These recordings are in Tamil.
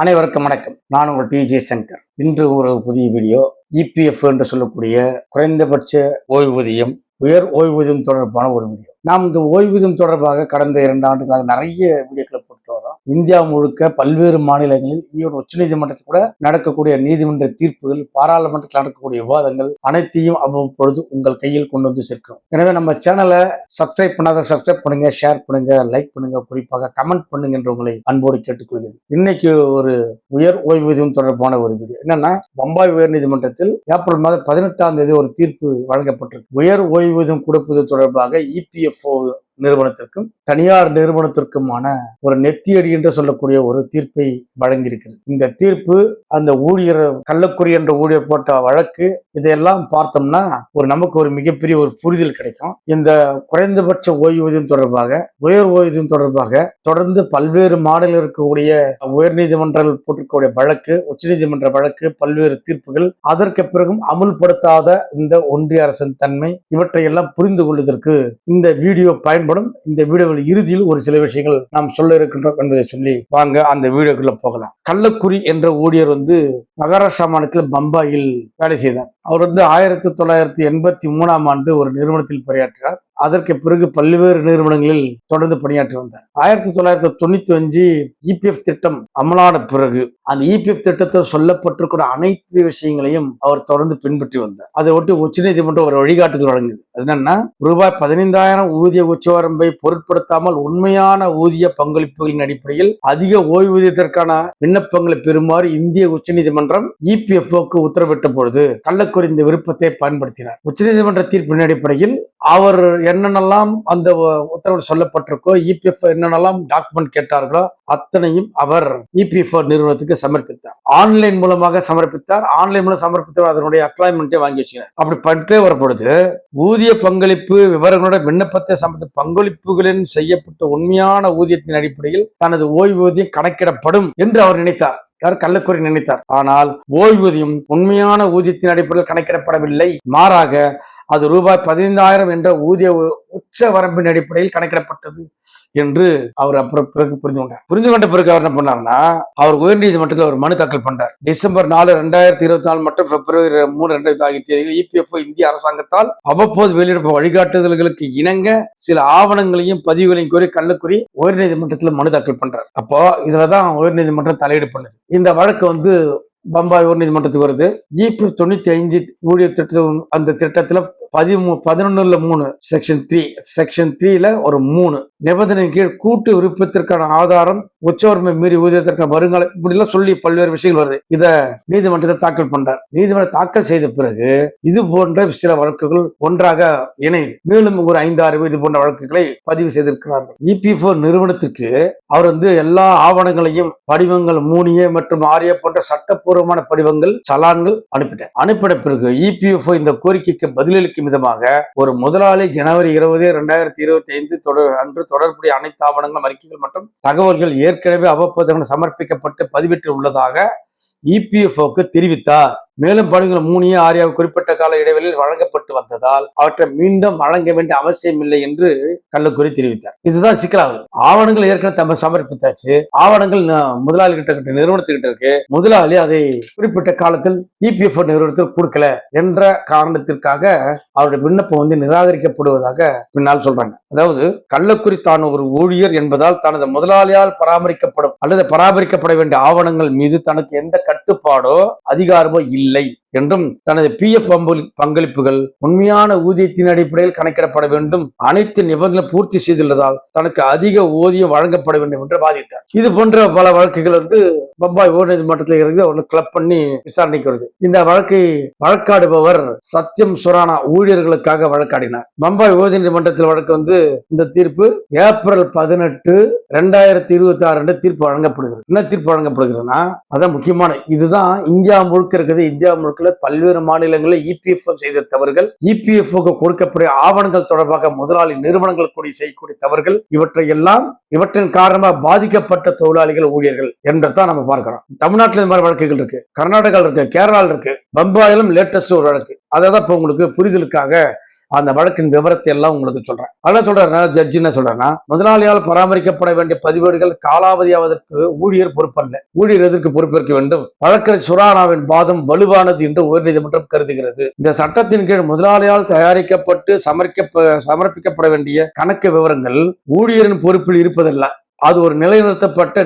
அனைவருக்கும் வணக்கம். நான் உங்கள் டிஜே சங்கர். இன்று ஒரு புதிய வீடியோ. இபிஎஃப் என்று சொல்லக்கூடிய குறைந்தபட்ச ஓய்வூதியம், உயர் ஓய்வூதியம் தொடர்பான ஒரு வீடியோ. நாம் இந்த ஓய்வூதியம் தொடர்பாக கடந்த 2 ஆண்டுகளாக நிறைய வீடியோக்களை போட்டு வரோம். இந்தியா முழுக்க பல்வேறு மாநிலங்களில் ஈவன் உச்சநீதிமன்றத்தில் கூட நடக்கக்கூடிய நீதிமன்ற தீர்ப்புகள், பாராளுமன்றத்தில் நடக்கக்கூடிய விவாதங்கள் அனைத்தையும் அவ்வப்பொழுது உங்கள் கையில் கொண்டு வந்து சேர்க்கிறோம். எனவே நம்ம சேனலை சப்ஸ்கிரைப் பண்ணாத சப்ஸ்கிரைப் பண்ணுங்க, ஷேர் பண்ணுங்க, லைக் பண்ணுங்க, குறிப்பாக கமெண்ட் பண்ணுங்க என்று உங்களை அன்போடு கேட்டுக்கொள்கிறேன். இன்னைக்கு ஒரு உயர் ஓய்வூதியம் தொடர்பான ஒரு வீடியோ. என்னன்னா, பம்பாய் உயர் நீதிமன்றத்தில் ஏப்ரல் மாதம் 18ஆம் தேதி ஒரு தீர்ப்பு வழங்கப்பட்டிருக்கு. உயர் ஓய்வூதியம் கொடுப்பது தொடர்பாக இபிஎஃப்ஓ நிறுவனத்திற்கும் தனியார் நிறுவனத்திற்குமான ஒரு நெத்தியடி என்று சொல்லக்கூடிய ஒரு தீர்ப்பை வழங்கியிருக்கிறது. இந்த தீர்ப்பு அந்த ஊழியர் கள்ளக்குறி என்ற ஊழியர் போட்ட வழக்கு, இதையெல்லாம் பார்த்தோம்னா நமக்கு ஒரு மிகப்பெரிய ஒரு புரிதல் கிடைக்கும். இந்த குறைந்தபட்ச ஓய்வூதியம் தொடர்பாக, உயர் ஓய்வூதியம் தொடர்பாக தொடர்ந்து பல்வேறு மாநிலம் இருக்கக்கூடிய உயர் நீதிமன்றங்கள் போட்டிருக்கக்கூடிய வழக்கு, உச்சநீதிமன்ற வழக்கு, பல்வேறு தீர்ப்புகள், அதற்கு பிறகும் அமுல்படுத்தாத இந்த ஒன்றிய அரசின் தன்மை, இவற்றையெல்லாம் புரிந்து கொள்வதற்கு இந்த வீடியோ பயன்படும். இந்த வீடியோவில் இறுதியில் ஒரு சில விஷயங்கள் நாம் சொல்ல இருக்கின்றோம் என்பதை சொல்லி வாங்க அந்த வீடியோக்குள்ள போகலாம். கள்ளக்குறி என்ற ஊழியர் மகாராஷ்டிரா மாநிலத்தில் பம்பாயில் வேலை செய்தார். அவர் 1983ஆம் ஆண்டு ஒரு நிறுவனத்தில் பணியாற்றினார். அதற்கு பிறகு பல்வேறு நிறுவனங்களில் தொடர்ந்து பணியாற்றி வந்தார். 1995 இபிஎஃப் திட்டம் அமலான பிறகு அந்த இபிஎஃப் திட்டத்தில் சொல்லப்பட்டிருக்கிற அனைத்து விஷயங்களையும் அவர் தொடர்ந்து பின்பற்றி வந்தார். அதை ஒட்டி உச்சநீதிமன்றம் ஒரு வழிகாட்டுதல் வழங்குது. அது என்னன்னா, ரூபாய் 15,000 ஊதிய உச்சவரம்பை பொருட்படுத்தாமல் உண்மையான ஊதிய பங்களிப்புகளின் அடிப்படையில் அதிக ஓய்வூதியத்திற்கான விண்ணப்பங்களை பெறுமாறு இந்திய உச்சநீதிமன்றம் இபிஎஃப்ஓக்கு உத்தரவிட்ட பொழுது கள்ளக்குறி இந்த விருப்பத்தை பயன்படுத்தினார். உச்சநீதிமன்ற தீர்ப்பின் அடிப்படையில் அவர் என்னென்னலாம் அந்த உத்தரவில் சொல்லப்பட்டிருக்கோ, இபிஎஃப் என்னென்னலாம் டாக்குமெண்ட் கேட்டார்களோ அத்தனையும் அவர் இபிஎஃப் நிறுவனத்துக்கு சமர்ப்பித்தார். ஆன்லைன் மூலமாக சமர்ப்பித்தார். ஆன்லைன் மூலம் சமர்ப்பித்தார். அதனுடைய அக்ளாய்மெண்ட்டை வாங்கி வச்சுக்கிறார். அப்படி பண்ணிட்டே வரப்படுது. ஊதிய பங்களிப்பு விவரங்களோட விண்ணப்பத்தை சமர்ப்பித்த பங்களிப்புகளின் செய்யப்பட்ட உண்மையான ஊதியத்தின் அடிப்படையில் தனது ஓய்வூதியம் கணக்கிடப்படும் என்று அவர் நினைத்தார். கள்ளக்குறி நினைத்தார். ஆனால் ஓய்வூதியம் உண்மையான ஊதியத்தின் அடிப்படையில் கணக்கிடப்படவில்லை. மாறாக அது ரூபாய் 15,000 என்ற ஊதிய உச்ச வரம்பின் அடிப்படையில் கணக்கிடப்பட்டது என்று அவர் அப்புறம் பிறகு புரிந்து கொண்ட பிறகு அவர் என்ன பண்ணார்னா, அவர் உயர்நீதிமன்றத்தில் ஒரு மனு தாக்கல் பண்றார். டிசம்பர் 4, 2024 மற்றும் பிப்ரவரி 3, 2000 ஆகிய தேதிகளில் இபிஎஃப்ஓ இந்திய அரசாங்கத்தால் அவ்வப்போது வெளியிடப்பட்ட வழிகாட்டுதல்களுக்கு இணங்க சில ஆவணங்களையும் பதிவுகளையும் கோரி கள்ளக்குறி உயர்நீதிமன்றத்தில் மனு தாக்கல் பண்றார். அப்போ இதுலதான் உயர்நீதிமன்றம் தலையீடு பண்ணுது. இந்த வழக்கு பம்பாய் உயர் நீதிமன்றத்துக்கு வருது. இபிஎஃப் 95 ஊழியர் திட்டம், அந்த திட்டத்துல 11(3) செக்ஷன் 3ல ஒரு 3 நிபந்தனை கீழ் கூட்டு விருப்பத்திற்கான ஆதாரம், உச்சவரம்பை மீறி ஊதியத்திற்கான வருங்கால, இப்படி எல்லாம் சொல்லி பல்வேறு விஷயங்கள் வருது. இத நீதிமன்றத்தை தாக்கல் பண்றார். நீதிமன்றம் தாக்கல் செய்த பிறகு இது போன்ற சில வழக்குகள் ஒன்றாக இணைது. மேலும் ஒரு 5-6 இது போன்ற வழக்குகளை பதிவு செய்திருக்கிறார்கள். இபிஎஃப் நிறுவனத்துக்கு அவர் எல்லா ஆவணங்களையும், படிவங்கள் 3A மற்றும் 6A போன்ற சட்டப்பூர்வமான படிவங்கள், சலான்கள் அனுப்பின பிறகு இபிஎஃப் இந்த கோரிக்கைக்கு பதிலளிக்கும் விதமாக ஒரு முதலாளி ஜனவரி 20, 2025 அன்று தொடர்புடைய அனைத்து ஆவணங்களும், அறிக்கைகள் மற்றும் தகவல்கள் ஏற்கனவே அவ்வப்போது சமர்ப்பிக்கப்பட்டு பதிவிட்டு உள்ளதாக இபிஎஃப்ஓக்கு தெரிவித்தார். மேலும் பணிகள் 3A, 6A குறிப்பிட்ட கால இடைவெளியில் வழங்கப்பட்டு வந்ததால் அவற்றை மீண்டும் வழங்க வேண்டிய அவசியம் இல்லை என்று கள்ளக்குறி தெரிவித்தார். இதுதான் சிக்கலாகும். ஆவணங்கள் ஏற்கனவே சமர்ப்பித்தாச்சு. ஆவணங்கள் முதலாளி கிட்ட, நிறுவனத்துக்கிட்ட இருக்கு. முதலாளி அதை குறிப்பிட்ட காலத்தில் இபிஎஃப் நிறுவனத்தில் கொடுக்கல என்ற காரணத்திற்காக அவருடைய விண்ணப்பம் நிராகரிக்கப்படுவதாக பின்னால் சொல்றாங்க. அதாவது கள்ளக்குறி தான் ஒரு ஊழியர் என்பதால் தனது முதலாளியால் பராமரிக்கப்படும் அல்லது பராமரிக்கப்பட வேண்டிய ஆவணங்கள் மீது தனக்கு எந்த கட்டுப்பாடோ அதிகாரமோ இல்லை என்றும், தனது பிஎஃப் பங்களிப்புகள் உண்மையான ஊதியத்தின் அடிப்படையில் கணக்கிடப்பட வேண்டும், அனைத்து நிபந்தனை பூர்த்தி செய்துள்ளதால் தனக்கு அதிக ஊதியம் வழங்கப்பட வேண்டும் என்று வாதிட்டார். இது போன்ற பல வழக்குகள் பம்பாய் உயர் நீதிமன்றத்தில் இருந்து அவர்கள் கிளப் பண்ணி விசாரணைக்கு வருது. இந்த வழக்கை வழக்காடுபவர் சத்யம் சுரானா ஊழியர்களுக்காக வழக்காடினார். பம்பாய் உயர் நீதிமன்றத்தில் வழக்கு இந்த தீர்ப்பு ஏப்ரல் 18, 2026 தீர்ப்பு வழங்கப்படுகிறது. என்ன தீர்ப்பு வழங்கப்படுகிறதுனா, அதான் முக்கியமான, இதுதான் இந்தியா முழுக்க இருக்குது. இந்தியா முழுக்க தமிழ்நாட்டில் பல்வேறு மாநிலங்களில் இபிஎஃப் செய்த தவறுகள், இபிஎஃப் கொடுக்கக்கூடிய ஆவணங்கள் தொடர்பாக முதலாளி நிறுவனங்கள் கூடி செய்யக்கூடிய தவறுகள், இவற்றின் காரணமாக பாதிக்கப்பட்ட தொழிலாளிகள், ஊழியர்கள் என்றதான் நம்ம பார்க்கிறோம். தமிழ்நாட்டில் இந்த மாதிரி வழக்குகள் இருக்கு, கர்நாடகாவில் இருக்கு, கேரளாவில் இருக்கு, பம்பாயிலும் லேட்டஸ்ட் ஒரு வழக்கு. அதான் இப்ப உங்களுக்கு புரிதலுக்காக அந்த வழக்கின் விவரத்தை எல்லாம் உங்களுக்கு சொல்றேன். அதான் சொல்றேன்னா, ஜட்ஜி என்ன சொல்றேன்னா, முதலாளியால் பராமரிக்கப்பட வேண்டிய பதிவேடுகள் காலாவதியாவதற்கு ஊழியர் பொறுப்பல்ல, ஊழியர் எதற்கு பொறுப்பேற்க வேண்டும். வழக்கறிஞர் சுரானாவின் வாதம் வலுவானது என்று உயர்நீதிமன்றம் கருதுகிறது. இந்த சட்டத்தின் கீழ் முதலாளியால் தயாரிக்கப்பட்டு சமர்ப்பிக்கப்பட வேண்டிய கணக்கு விவரங்கள் ஊழியரின் பொறுப்பில் இருப்பதல்ல, அது ஒரு நிலைநிறுத்தப்பட்ட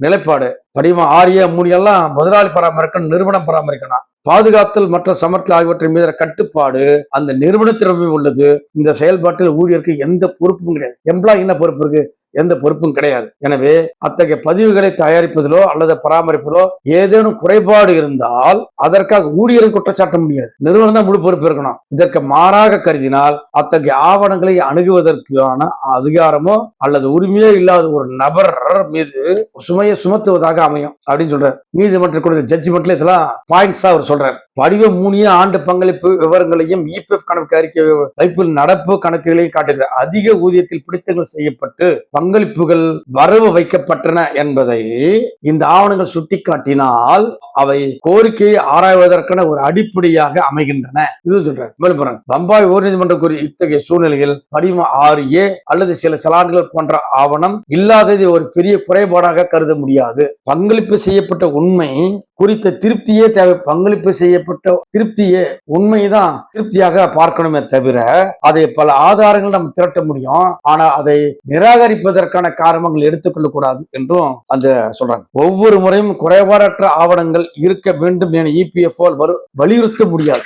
நிலைப்பாடு. படிவம் 6A 3 எல்லாம் முதலாளி பராமரிக்கணும், நிறுவனம் பராமரிக்கணும். பாதுகாத்தல் மற்ற சமர்த்தல் ஆகியவற்றின் மீது கட்டுப்பாடு அந்த நிறுவனத்திடமே உள்ளது. இந்த செயல்பாட்டில் ஊழியருக்கு எந்த பொறுப்பும் கிடையாது. எம்ப்ளாயி என்ன பொறுப்பு இருக்கு? எந்த பொறுப்பும் கிடையாது. எனவே அத்தகைய பதிவுகளை தயாரிப்பதிலோ அல்லது பராமரிப்பதிலோ ஏதேனும் குறைபாடு இருந்தால் அதற்காக ஊழியரை குற்றச்சாட்ட முடியாது, நிறுவனம் தான் முழு பொறுப்பு இருக்கணும். இதற்கு மாறாக கருதினால் அத்தகைய ஆவணங்களை அணுகுவதற்கான அதிகாரமோ அல்லது உரிமையோ இல்லாத ஒரு நபர் மீது சுமையை சுமத்துவதாக அமையும் அப்படின்னு சொல்றாரு. நீதிமன்றம் கொடுத்த ஜட்ஜ்மெண்ட்ல இதெல்லாம் பாயிண்ட்ஸா அவர் சொல்றாரு. படிவம் 3 ஆண்டு பங்களிப்பு விவரங்களையும் இபிஎஃப் கணக்கு அறிக்கை வைப்பில் நடப்பு கணக்குகளையும் காட்டுகிறார். அதிக ஊதியத்தில் பிடித்தங்கள் செய்யப்பட்டு பங்களிப்புகள் வரவு வைக்கப்பட்டன என்பதை இந்த ஆவணங்கள் சுட்டிக்காட்டினால் அவை கோரிக்கையை ஆராய்வதற்கான ஒரு அடிப்படையாக அமைகின்றன. இது சொல்றாரு. பம்பாய் உயர்நீதிமன்றம் கூறிய இத்தகைய சூழ்நிலையில் படிவம் 6A அல்லது சில சலான்கள் போன்ற ஆவணம் இல்லாததை ஒரு பெரிய குறைபாடாக கருத முடியாது. பங்களிப்பு செய்யப்பட்ட உண்மை குறித்த திருப்தியே தேவை. பங்களிப்பு செய்யப்பட்ட திருப்தியே உண்மைதான் திருப்தியாக பார்க்கணுமே தவிர அதை பல ஆதாரங்கள் நம்ம திரட்ட முடியும், ஆனா அதை நிராகரிப்பதற்கான காரணங்கள் எடுத்துக்கொள்ள கூடாது என்றும் அந்த சொல்றாங்க. ஒவ்வொரு முறையும் குறைபாடற்ற ஆவணங்கள் இருக்க வேண்டும் என இபிஎஃப் வலியுறுத்த முடியாது,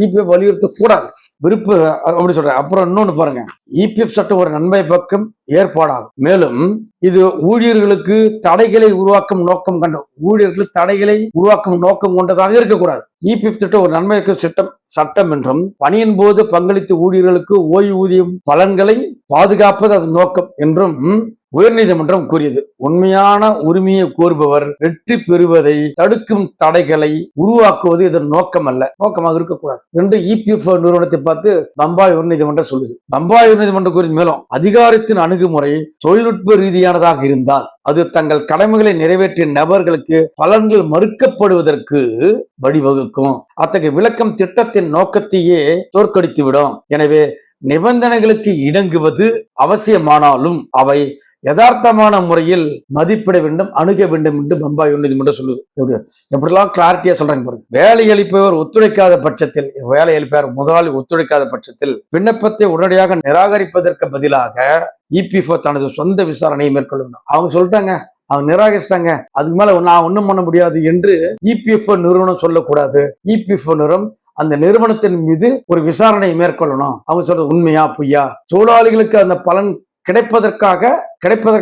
இபிஎஃப் வலியுறுத்த கூடாது, விருப்பு அப்படி சொல்றேன். அப்புறம் இன்னொன்னு பாருங்க, இபிஎஃப் சட்டம் ஒரு நன்மை பக்கம் ஏற்பாடாகும். மேலும் இது ஊழியர்களுக்கு தடைகளை உருவாக்கும் நோக்கம் கொண்டதாக இருக்கக்கூடாது. இபிஎஃப் திட்டம் ஒரு நன்மை சட்டம் என்றும் பணியின் போது பங்களித்த ஊழியர்களுக்கு ஓய்வூதியம் பலன்களை பாதுகாப்பது அது நோக்கம் என்றும் உயர்நீதிமன்றம் கூறியது. உண்மையான உரிமையை கோருபவர் வெற்றி பெறுவதை தடுக்கும் தடைகளை உருவாக்குவது இதன் நோக்கம் அல்ல, நோக்கமாக இருக்கக்கூடாது என்று இபிஎஃப் நிறுவனத்தை பார்த்து பம்பாய் உயர்நீதிமன்றம் சொல்லுது. பம்பாய் உயர்நீதிமன்றம் கூறிய மேலும் அதிகாரத்தின் அணுகுமுறை தொழில்நுட்ப ரீதியானதாக இருந்தால் அது தங்கள் கடமைகளை நிறைவேற்றிய நபர்களுக்கு பலன்கள் மறுக்கப்படுவதற்கு வழிவகுக்கும். அத்தகைய விளக்கம் திட்டத்தின் நோக்கத்தையே தோற்கடித்துவிடும். எனவே நிபந்தனைகளுக்கு இணங்குவது அவசியமானாலும் அவை யதார்த்தமான முறையில் மதிப்பிட வேண்டும், அணுக வேண்டும் என்று பம்பாய் உயர்நீதிமன்றம் சொல்லுது. எப்படிலாம் கிளாரிட்டியா சொல்றாங்க பாருங்க. வேலை அளிப்பவர் ஒத்துழைக்காத பட்சத்தில், முதலாளி ஒத்துழைக்காத பட்சத்தில் விண்ணப்பத்தை உடனடியாக நிராகரிப்பதற்கு பதிலாக இபிஎஃப் தனது சொந்த விசாரணையை மேற்கொள்ளணும். அவங்க சொல்லிட்டாங்க, அவங்க நிராகரிச்சிட்டாங்க, அதுக்கு மேல நான் ஒண்ணும் பண்ண முடியாது என்று இபிஎஃப் நிறுவனம் சொல்லக்கூடாது. இபிஎஃப் நிறுவனம் அந்த நிறுவனத்தின் மீது ஒரு விசாரணையை மேற்கொள்ளணும். அவங்க சொல்றது உண்மையா பொய்யா, தொழிலாளிகளுக்கு அந்த பலன் கிடைப்பதற்காக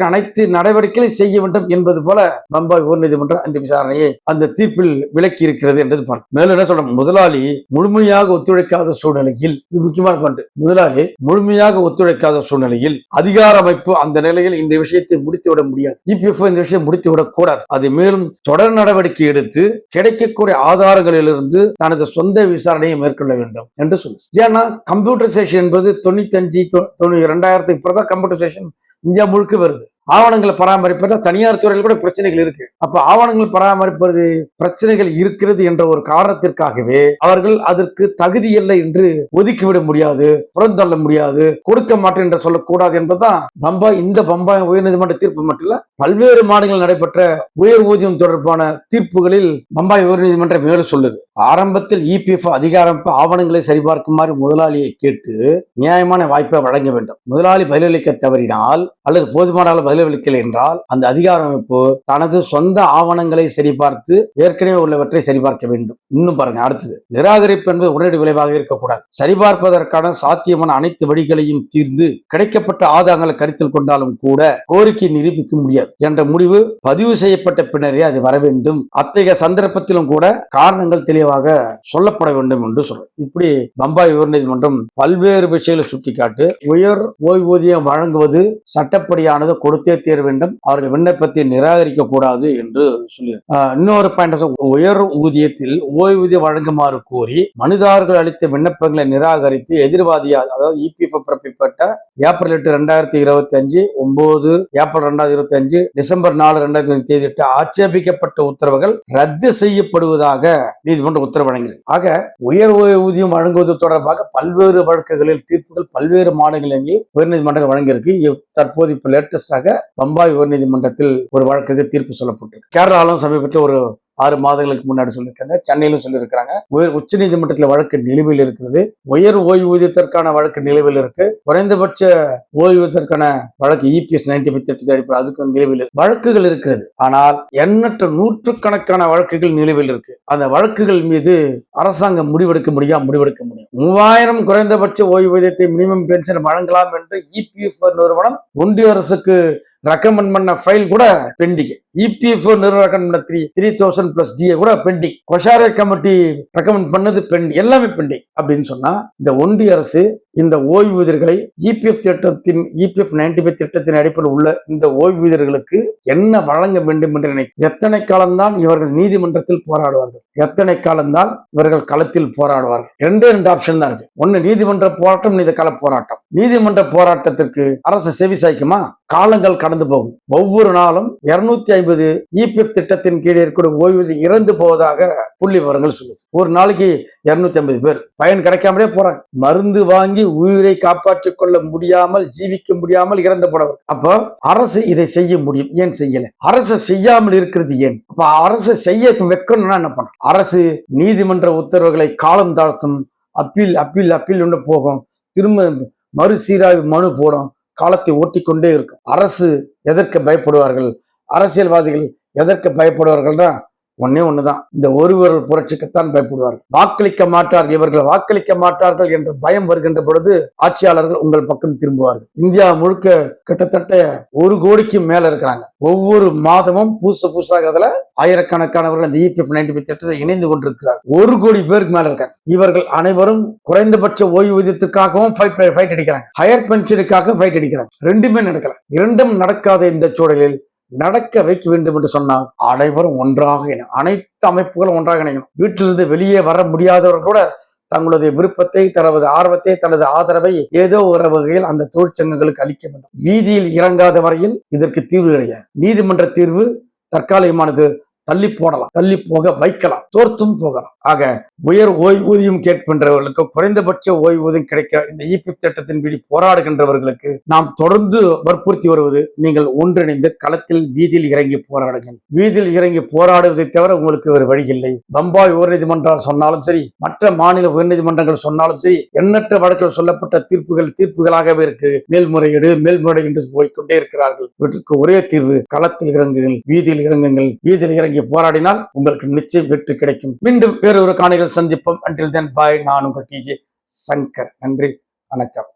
அனைத்து நடவடிக்கைகளை செய்ய வேண்டும் என்பது போல பம்பாய் உயர்நீதிமன்றம் அந்த விசாரணையை அந்த தீர்ப்பில் விலக்கி இருக்கிறது என்றது பார்க்கும். மேலும் என்ன சொல்றோம், முதலாளி முழுமையாக ஒத்துழைக்காத சூழ்நிலையில், இது முக்கியமான பாயிண்ட், முதலாளி முழுமையாக ஒத்துழைக்காத சூழ்நிலையில் அதிகார அமைப்பு அந்த நிலையில் இந்த விஷயத்தை முடித்துவிட முடியாது. இபிஎஃப் இந்த விஷயம் முடித்துவிடக் கூடாது. அது மேலும் தொடர் நடவடிக்கை எடுத்து கிடைக்கக்கூடிய ஆதாரங்களிலிருந்து தனது சொந்த விசாரணையை மேற்கொள்ள வேண்டும் என்று சொல்லுது. ஏன்னா கம்ப்யூட்டரைசேஷன் என்பது 95 2000 கம்ப்யூட்டரைசேஷன் இந்தியா முழுக்க வருது. ஆவணங்களை பராமரிப்பது தனியார் துறையில் கூட பிரச்சனைகள் இருக்கு. அப்ப ஆவணங்கள் பராமரிப்பது பிரச்சனைகள் இருக்கிறது என்ற ஒரு காரணத்திற்காகவே அவர்கள் அதற்கு தகுதி இல்லை என்று ஒதுக்கிவிட முடியாது, புறந்தள்ள முடியாது, கொடுக்க மாட்டேன் என்று சொல்லக்கூடாது என்பதுதான் இந்த பம்பாய் உயர்நீதிமன்ற தீர்ப்பு மட்டும் இல்ல, பல்வேறு மாநிலங்களில் நடைபெற்ற உயர் ஊதியம் தொடர்பான தீர்ப்புகளில் பம்பாய் உயர்நீதிமன்றம் மேலும் சொல்லுது. ஆரம்பத்தில் இபிஎஃப் அதிகாரம் ஆவணங்களை சரிபார்க்குமாறு முதலாளியை கேட்டு நியாயமான வாய்ப்பை வழங்க வேண்டும். முதலாளி பதிலளிக்க தவறினால் அல்லது போதுமான பதிலளிக்கலை என்றால் அந்த அதிகார அமைப்பு தனது சொந்த ஆவணங்களை சரிபார்த்து ஏற்கனவே உள்ளவற்றை சரிபார்க்க வேண்டும். இன்னும் பாருங்க, அடுத்தது நிராகரிப்பு என்பது உடனடி விளைவாக இருக்கக்கூடாது. சரிபார்ப்பதற்கான சாத்தியமான அனைத்து வழிகளையும் தீர்ந்து கிடைக்கப்பட்ட ஆதாரங்களை கருத்தில் கொண்டாலும் கூட கோரிக்கை நிரூபிக்க முடியாது என்ற முடிவு பதிவு செய்யப்பட்ட பின்னரே அது வர வேண்டும். அத்தகைய சந்தர்ப்பத்திலும் கூட காரணங்கள் தெளிவாக சொல்லப்பட வேண்டும் என்று சொல்றேன். இப்படி பம்பாய் உயர்நீதிமன்றம் பல்வேறு விஷயங்களை சுட்டிக்காட்டு உயர் ஓய்வூதியம் வழங்குவது சட்டப்படியானது கொடுக்க கொடுத்தே தீர வேண்டும், அவர்கள் விண்ணப்பத்தை நிராகரிக்க கூடாது என்று சொல்லியிருக்கிறார். இன்னொரு பாயிண்ட், உயர் ஊதியத்தில் ஓய்வூதியம் வழங்குமாறு கோரி மனுதாரர்கள் அளித்த விண்ணப்பங்களை நிராகரித்து எதிர்வாதியால், அதாவது இபிஎஃப் பிறப்பிக்கப்பட்ட ஏப்ரல் 8, 2025, 9 ஏப்ரல் 2025, டிசம்பர் 4, 2025 தேதியிட்டு ஆட்சேபிக்கப்பட்ட உத்தரவுகள் ரத்து செய்யப்படுவதாக நீதிமன்றம் உத்தரவு வழங்கியது. ஆக உயர் ஓய்வூதியம் வழங்குவது தொடர்பாக பல்வேறு வழக்குகளில் தீர்ப்புகள் பல்வேறு மாநிலங்களில் உயர்நீதிமன்றங்கள் வழங்கியிருக்கு. தற்போது இப்ப லேட்டஸ்டாக பம்பாய் உயர்நீதிமன்றத்தில் ஒரு வழக்குக்கு தீர்ப்பு சொல்லப்பட்டிருக்கு. கேரளாலும் சமீபத்தில் ஒரு 6 மாதங்களுக்கு முன்னாடி சொல்லியிருக்காங்க. சென்னையிலும் சொல்லியிருக்காங்க. உச்ச நீதிமன்றத்தில் வழக்கு நிலுவையில் இருக்கிறது. உயர் ஓய்வூதியத்திற்கான வழக்கு நிலுவையில் இருக்கு. குறைந்தபட்ச ஓய்வூதியத்திற்கான வழக்கு EPS 95 திட்டத்தை அடிப்படையில் அதுக்கு நிலுவையில் வழக்குகள் இருக்கிறது. ஆனால் எண்ணற்ற நூற்றுக்கணக்கான வழக்குகள் நிலுவையில் இருக்கு. அந்த வழக்குகள் மீது அரசாங்கம் முடிவெடுக்க முடியும். 3000 குறைந்தபட்ச ஓய்வூதியத்தை மினிமம் பென்ஷன் வழங்கலாம் என்று EPF நிறுவனம் ஒன்றிய அரசுக்கு ரெக்கமெண்ட் பண்ண ஃபைல் கூட பெண்டிங். EPF நிறுவனம் 3000 பிளஸ் DA கூட பெண்டிங். கொஷாரே கமிட்டி ரெக்கமெண்ட் பண்ணது பெண்டிங், எல்லாமே பெண்டிங். அப்படின்னு சொன்னா இந்த ஒன்றிய அரசு இந்த ஓய்வூதியர்களை EPF 95 திட்டத்தின் அடிப்படையில் உள்ள இந்த ஓய்வூதியர்களுக்கு என்ன வழங்க வேண்டும் என்று நினைக்க எத்தனை காலம்தான் இவர்கள் நீதிமன்றத்தில் போராடுவார்கள், எத்தனை காலம்தான் இவர்கள் களத்தில் போராடுவார்கள்? 2 ஆப்ஷன் தான் இருக்கு. ஒன்னு நீதிமன்ற போராட்டம், நீதி கள போராட்டம். நீதிமன்ற போராட்டத்திற்கு அரசு செவி சாய்க்குமா? காலங்கள் கடந்து போகும். ஒவ்வொரு நாளும் 250 EPF திட்டத்தின் கீழே இருக்கிற ஓய்வூதியம் இறந்து போவதாக புள்ளி விவரங்கள் சொல்லுது. ஒரு நாளைக்கு 250 பேர் பயன் கிடைக்காமலே போறாங்க. மருந்து வாங்கி உயிரை காப்பாற்றிக் கொள்ள முடியாமல், ஜீவிக்க முடியாமல் இறந்து போனவர். அப்போ அரசு இதை செய்ய முடியும், ஏன் செய்யல? அரசு செய்யாமல் இருக்கிறது ஏன்? அப்ப அரசு செய்ய வைக்கணும்னா என்ன பண்ண? அரசு நீதிமன்ற உத்தரவுகளை காலம் தாழ்த்தும், அப்பீல் போகும், திரும்ப மறுசீராய்வு மனு போடும், காலத்தை ஓட்டிக்கொண்டே இருக்கும். அரசு எதற்கு பயப்படுவார்கள்? அரசியல்வாதிகள் எதற்கு பயப்படுவார்கள்னா ஒன்னே ஒண்ணுதான், இந்த ஒருவரல் புரட்சிக்குத்தான் பயப்படுவார்கள். வாக்களிக்க மாட்டார்கள், இவர்கள் வாக்களிக்க மாட்டார்கள் என்ற பயம் வருகின்ற பொழுது ஆட்சியாளர்கள் உங்கள் பக்கம் திரும்புவார்கள். இந்தியா முழுக்க கிட்டத்தட்ட 1 கோடிக்கு மேல இருக்கிறாங்க. ஒவ்வொரு மாதமும் புதுசாக அதுல ஆயிரக்கணக்கானவர்கள் இந்த EPF 95 திட்டத்தை இணைந்து கொண்டிருக்கிறார். 1 கோடி பேருக்கு மேல இருக்காங்க. இவர்கள் அனைவரும் குறைந்தபட்ச ஓய்வூதியத்துக்காகவும் ஃபைட் அடிக்கிறாங்க, ஹையர் பென்ஷனுக்காக ஃபைட் அடிக்கிறாங்க. ரெண்டுமே நடக்கல. இரண்டும் நடக்காத இந்த சூழலில் நடக்க வைக்க வேண்டும் என்று சொன்னால் அனைவரும் ஒன்றாக இணையும், அனைத்து அமைப்புகளும் ஒன்றாக இணையும். வீட்டிலிருந்து வெளியே வர முடியாதவர்கள் கூட தங்களுடைய விருப்பத்தை, தனது ஆர்வத்தை, தனது ஆதரவை ஏதோ ஒரு வகையில் அந்த தொழிற்சங்கங்களுக்கு அளிக்க வேண்டும். வீதியில் இறங்காத வரையில் இதற்கு தீர்வு கிடையாது. நீதிமன்ற தீர்வு தற்காலிகமானது, தள்ளி போடலாம், தள்ளி போக வைக்கலாம், தோர்த்தும் போகலாம். ஆக உயர் ஓய்வூதியம் கேட்கின்றவர்களுக்கு, குறைந்தபட்ச ஓய்வூதியம் கிடைக்க இந்த EPF திட்டத்தின் படி போராடுகின்றவர்களுக்கு நாம் தொடர்ந்து வற்புறுத்தி வருவது, நீங்கள் ஒன்றிணைந்து களத்தில் வீதியில் இறங்கி போராடுங்கள். வீதியில் இறங்கி போராடுவதை தவிர உங்களுக்கு ஒரு வழி இல்லை. பம்பாய் உயர்நீதிமன்றம் சொன்னாலும் சரி, மற்ற மாநில உயர்நீதிமன்றங்கள் சொன்னாலும் சரி, எண்ணற்ற வழக்கில் சொல்லப்பட்ட தீர்ப்புகளாகவே இருக்கு. மேல்முறையீடு என்று போய்கொண்டே இருக்கிறார்கள். இவற்றுக்கு ஒரே தீர்வு, களத்தில் இறங்குங்கள், வீதியில் இறங்குங்கள். வீதியில் இறங்கி போராடினால் உங்களுக்கு நிச்சயம் வெற்றி கிடைக்கும். மீண்டும் வேறொரு காணிகள் சந்திப்போம். Until then, bye. நான் உங்கள் TJ சங்கர். நன்றி, வணக்கம்.